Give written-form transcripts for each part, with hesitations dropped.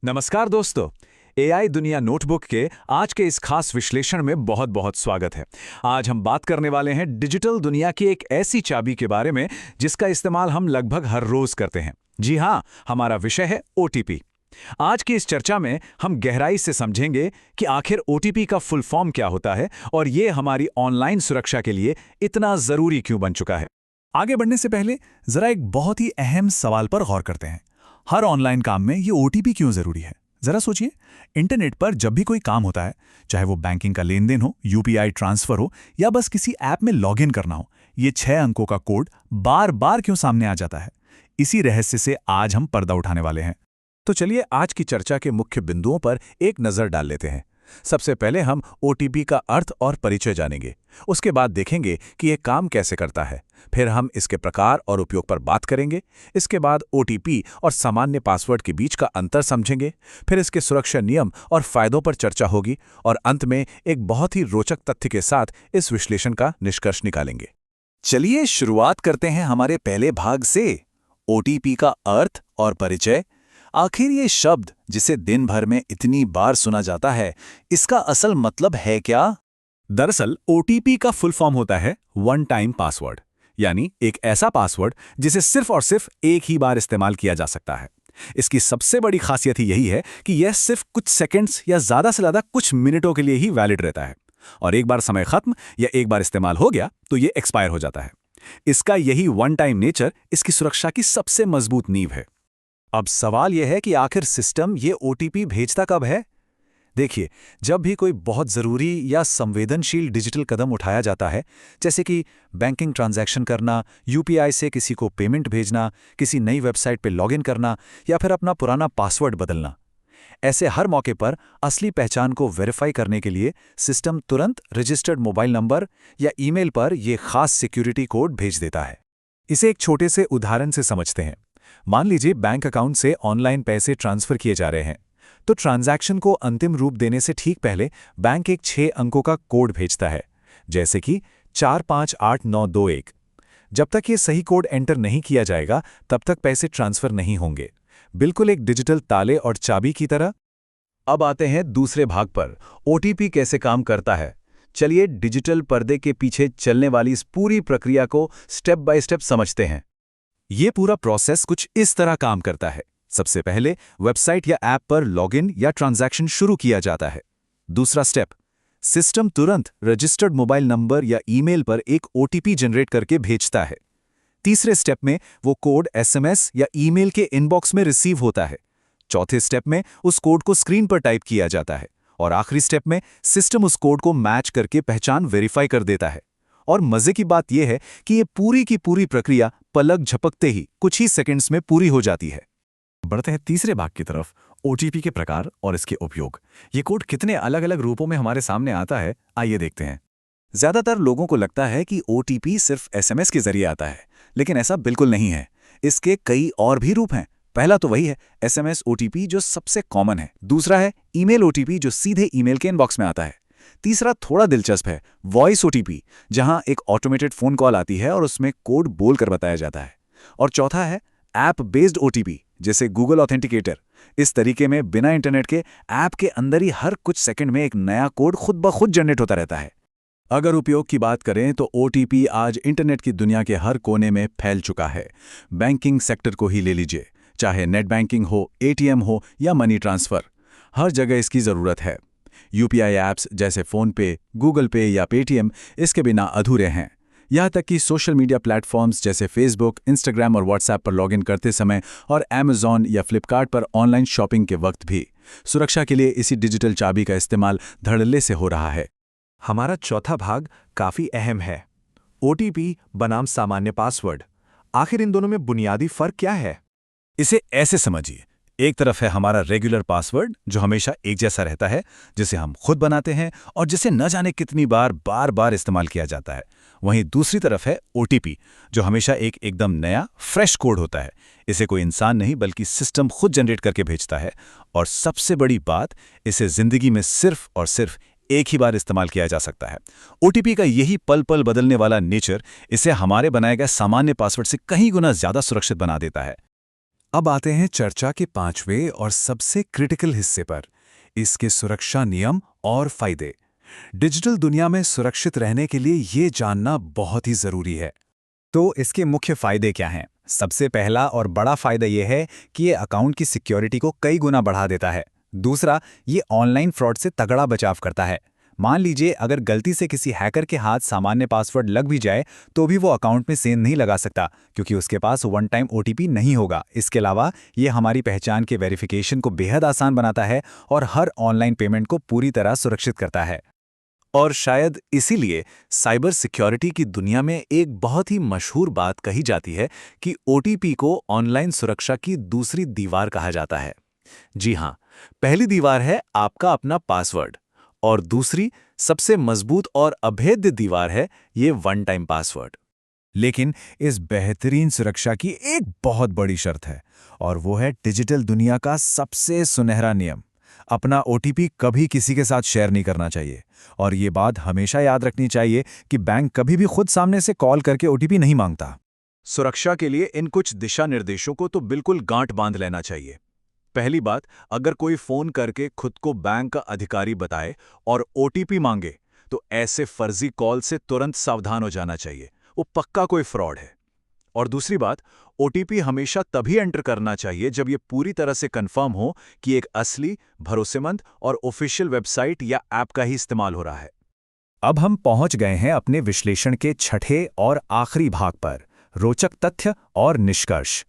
नमस्कार दोस्तों। एआई दुनिया नोटबुक के आज के इस खास विश्लेषण में बहुत बहुत स्वागत है। आज हम बात करने वाले हैं डिजिटल दुनिया की एक ऐसी चाबी के बारे में जिसका इस्तेमाल हम लगभग हर रोज करते हैं। जी हाँ, हमारा विषय है ओटीपी। आज की इस चर्चा में हम गहराई से समझेंगे कि आखिर ओटीपी का फुल फॉर्म क्या होता है और ये हमारी ऑनलाइन सुरक्षा के लिए इतना जरूरी क्यों बन चुका है। आगे बढ़ने से पहले जरा एक बहुत ही अहम सवाल पर गौर करते हैं। हर ऑनलाइन काम में ये ओटीपी क्यों जरूरी है? जरा सोचिए, इंटरनेट पर जब भी कोई काम होता है, चाहे वो बैंकिंग का लेन देन हो, यूपीआई ट्रांसफर हो या बस किसी ऐप में लॉगिन करना हो, ये 6 अंकों का कोड बार बार क्यों सामने आ जाता है? इसी रहस्य से आज हम पर्दा उठाने वाले हैं। तो चलिए आज की चर्चा के मुख्य बिंदुओं पर एक नजर डाल लेते हैं। सबसे पहले हम ओटीपी का अर्थ और परिचय जानेंगे। उसके बाद देखेंगे कि यह काम कैसे करता है। फिर हम इसके प्रकार और उपयोग पर बात करेंगे। इसके बाद ओटीपी और सामान्य पासवर्ड के बीच का अंतर समझेंगे। फिर इसके सुरक्षा नियम और फायदों पर चर्चा होगी और अंत में एक बहुत ही रोचक तथ्य के साथ इस विश्लेषण का निष्कर्ष निकालेंगे। चलिए शुरुआत करते हैं हमारे पहले भाग से, ओटीपी का अर्थ और परिचय। आखिर ये शब्द जिसे दिन भर में इतनी बार सुना जाता है, इसका असल मतलब है क्या? दरअसल ओटीपी का फुल फॉर्म होता है वन टाइम पासवर्ड, यानी एक ऐसा पासवर्ड जिसे सिर्फ और सिर्फ एक ही बार इस्तेमाल किया जा सकता है। इसकी सबसे बड़ी खासियत ही यही है कि यह सिर्फ कुछ सेकंड्स या ज्यादा से ज्यादा कुछ मिनटों के लिए ही वैलिड रहता है और एक बार समय खत्म या एक बार इस्तेमाल हो गया तो ये एक्सपायर हो जाता है। इसका यही वन टाइम नेचर इसकी सुरक्षा की सबसे मजबूत नींव है। अब सवाल यह है कि आखिर सिस्टम ये ओटीपी भेजता कब है? देखिए, जब भी कोई बहुत ज़रूरी या संवेदनशील डिजिटल कदम उठाया जाता है, जैसे कि बैंकिंग ट्रांजैक्शन करना, यूपीआई से किसी को पेमेंट भेजना, किसी नई वेबसाइट पर लॉगिन करना या फिर अपना पुराना पासवर्ड बदलना, ऐसे हर मौके पर असली पहचान को वेरीफाई करने के लिए सिस्टम तुरंत रजिस्टर्ड मोबाइल नंबर या ईमेल पर यह खास सिक्योरिटी कोड भेज देता है। इसे एक छोटे से उदाहरण से समझते हैं। मान लीजिए बैंक अकाउंट से ऑनलाइन पैसे ट्रांसफर किए जा रहे हैं, तो ट्रांजैक्शन को अंतिम रूप देने से ठीक पहले बैंक एक 6 अंकों का कोड भेजता है, जैसे कि 458921। जब तक ये सही कोड एंटर नहीं किया जाएगा, तब तक पैसे ट्रांसफर नहीं होंगे, बिल्कुल एक डिजिटल ताले और चाबी की तरह। अब आते हैं दूसरे भाग पर, ओटीपी कैसे काम करता है। चलिए डिजिटल पर्दे के पीछे चलने वाली इस पूरी प्रक्रिया को स्टेप बाय स्टेप समझते हैं। ये पूरा प्रोसेस कुछ इस तरह काम करता है। सबसे पहले वेबसाइट या ऐप पर लॉगिन या ट्रांजैक्शन शुरू किया जाता है। दूसरा स्टेप, सिस्टम तुरंत रजिस्टर्ड मोबाइल नंबर या ईमेल पर एक ओटीपी जनरेट करके भेजता है। तीसरे स्टेप में वो कोड एसएमएस या ईमेल के इनबॉक्स में रिसीव होता है। चौथे स्टेप में उस कोड को स्क्रीन पर टाइप किया जाता है और आखिरी स्टेप में सिस्टम उस कोड को मैच करके पहचान वेरीफाई कर देता है। और मजे की बात यह है कि ये पूरी की पूरी प्रक्रिया पलक झपकते ही कुछ ही सेकंड्स में पूरी हो जाती है। बढ़ते हैं तीसरे भाग की तरफ, ओटीपी के प्रकार और इसके उपयोग। ये कोड कितने अलग अलग रूपों में हमारे सामने आता है, आइए देखते हैं। ज्यादातर लोगों को लगता है कि ओटीपी सिर्फ एसएमएस के जरिए आता है, लेकिन ऐसा बिल्कुल नहीं है। इसके कई और भी रूप हैं। पहला तो वही है एसएमएस ओटीपी जो सबसे कॉमन है। दूसरा है ईमेल ओटीपी जो सीधे ईमेल के इनबॉक्स में आता है। तीसरा थोड़ा दिलचस्प है, वॉइस ओटीपी, जहां एक ऑटोमेटेड फोन कॉल आती है और उसमें कोड बोलकर बताया जाता है। और चौथा है ऐप बेस्ड ओटीपी, जैसे गूगल ऑथेंटिकेटर। इस तरीके में बिना इंटरनेट के ऐप के अंदर ही हर कुछ सेकंड में एक नया कोड खुद ब खुद जनरेट होता रहता है। अगर उपयोग की बात करें तो ओटीपी आज इंटरनेट की दुनिया के हर कोने में फैल चुका है। बैंकिंग सेक्टर को ही ले लीजिए, चाहे नेट बैंकिंग हो, एटीएम हो या मनी ट्रांसफर, हर जगह इसकी जरूरत है। यूपीआई ऐप्स जैसे फोन पे, गूगल पे या पेटीएम इसके बिना अधूरे हैं। यहाँ तक कि सोशल मीडिया प्लेटफॉर्म्स जैसे फेसबुक, इंस्टाग्राम और व्हाट्सएप पर लॉगिन करते समय और अमेज़न या फ्लिपकार्ट पर ऑनलाइन शॉपिंग के वक्त भी सुरक्षा के लिए इसी डिजिटल चाबी का इस्तेमाल धड़ल्ले से हो रहा है। हमारा चौथा भाग काफी अहम है, ओटीपी बनाम सामान्य पासवर्ड। आखिर इन दोनों में बुनियादी फर्क क्या है? इसे ऐसे समझिए, एक तरफ है हमारा रेगुलर पासवर्ड जो हमेशा एक जैसा रहता है, जिसे हम खुद बनाते हैं और जिसे न जाने कितनी बार बार इस्तेमाल किया जाता है। वहीं दूसरी तरफ है ओटीपी, जो हमेशा एक एकदम नया फ्रेश कोड होता है। इसे कोई इंसान नहीं बल्कि सिस्टम खुद जनरेट करके भेजता है। और सबसे बड़ी बात, इसे जिंदगी में सिर्फ और सिर्फ एक ही बार इस्तेमाल किया जा सकता है। ओटीपी का यही पल पल बदलने वाला नेचर इसे हमारे बनाए गए सामान्य पासवर्ड से कहीं गुना ज्यादा सुरक्षित बना देता है। अब आते हैं चर्चा के पांचवें और सबसे क्रिटिकल हिस्से पर, इसके सुरक्षा नियम और फायदे। डिजिटल दुनिया में सुरक्षित रहने के लिए ये जानना बहुत ही जरूरी है। तो इसके मुख्य फायदे क्या हैं? सबसे पहला और बड़ा फायदा यह है कि ये अकाउंट की सिक्योरिटी को कई गुना बढ़ा देता है। दूसरा, ये ऑनलाइन फ्रॉड से तगड़ा बचाव करता है। मान लीजिए अगर गलती से किसी हैकर के हाथ सामान्य पासवर्ड लग भी जाए तो भी वो अकाउंट में सेंध नहीं लगा सकता, क्योंकि उसके पास वन टाइम ओटीपी नहीं होगा। इसके अलावा ये हमारी पहचान के वेरिफिकेशन को बेहद आसान बनाता है और हर ऑनलाइन पेमेंट को पूरी तरह सुरक्षित करता है। और शायद इसीलिए साइबर सिक्योरिटी की दुनिया में एक बहुत ही मशहूर बात कही जाती है कि ओटीपी को ऑनलाइन सुरक्षा की दूसरी दीवार कहा जाता है। जी हां, पहली दीवार है आपका अपना पासवर्ड और दूसरी सबसे मजबूत और अभेद्य दीवार है ये वन टाइम पासवर्ड। लेकिन इस बेहतरीन सुरक्षा की एक बहुत बड़ी शर्त है, और वो है डिजिटल दुनिया का सबसे सुनहरा नियम। अपना ओटीपी कभी किसी के साथ शेयर नहीं करना चाहिए। और ये बात हमेशा याद रखनी चाहिए कि बैंक कभी भी खुद सामने से कॉल करके ओटीपी नहीं मांगता। सुरक्षा के लिए इन कुछ दिशा निर्देशों को तो बिल्कुल गांठ बांध लेना चाहिए। पहली बात, अगर कोई फोन करके खुद को बैंक का अधिकारी बताए और ओटीपी मांगे तो ऐसे फर्जी कॉल से तुरंत सावधान हो जाना चाहिए, वो पक्का कोई फ्रॉड है। और दूसरी बात, ओटीपी हमेशा तभी एंटर करना चाहिए जब ये पूरी तरह से कंफर्म हो कि एक असली, भरोसेमंद और ऑफिशियल वेबसाइट या ऐप का ही इस्तेमाल हो रहा है। अब हम पहुंच गए हैं अपने विश्लेषण के छठे और आखिरी भाग पर, रोचक तथ्य और निष्कर्ष।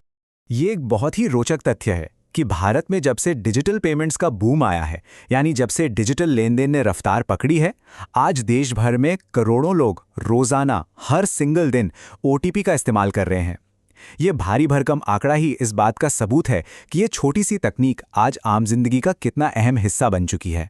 ये एक बहुत ही रोचक तथ्य है कि भारत में जब से डिजिटल पेमेंट्स का बूम आया है, यानी जब से डिजिटल लेनदेन ने रफ्तार पकड़ी है, आज देश भर में करोड़ों लोग रोजाना हर सिंगल दिन ओटीपी का इस्तेमाल कर रहे हैं। ये भारी भरकम आंकड़ा ही इस बात का सबूत है कि ये छोटी सी तकनीक आज आम जिंदगी का कितना अहम हिस्सा बन चुकी है।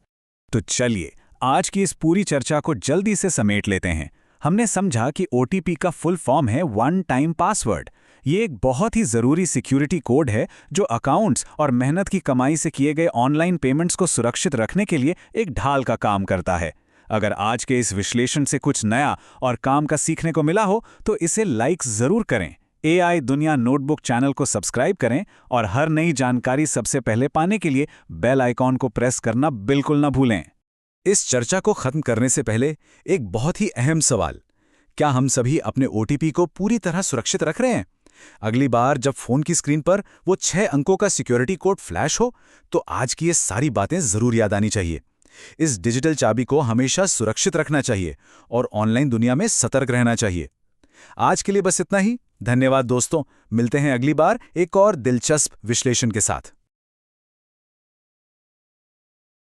तो चलिए आज की इस पूरी चर्चा को जल्दी से समेट लेते हैं। हमने समझा कि ओटीपी का फुल फॉर्म है वन टाइम पासवर्ड। ये एक बहुत ही जरूरी सिक्योरिटी कोड है जो अकाउंट्स और मेहनत की कमाई से किए गए ऑनलाइन पेमेंट्स को सुरक्षित रखने के लिए एक ढाल का काम करता है। अगर आज के इस विश्लेषण से कुछ नया और काम का सीखने को मिला हो तो इसे लाइक जरूर करें। एआई दुनिया नोटबुक चैनल को सब्सक्राइब करें और हर नई जानकारी सबसे पहले पाने के लिए बेल आइकॉन को प्रेस करना बिल्कुल न भूलें। इस चर्चा को खत्म करने से पहले एक बहुत ही अहम सवाल, क्या हम सभी अपने ओटीपी को पूरी तरह सुरक्षित रख रहे हैं? अगली बार जब फोन की स्क्रीन पर वो 6 अंकों का सिक्योरिटी कोड फ्लैश हो तो आज की ये सारी बातें जरूर याद आनी चाहिए। इस डिजिटल चाबी को हमेशा सुरक्षित रखना चाहिए और ऑनलाइन दुनिया में सतर्क रहना चाहिए। आज के लिए बस इतना ही। धन्यवाद दोस्तों, मिलते हैं अगली बार एक और दिलचस्प विश्लेषण के साथ।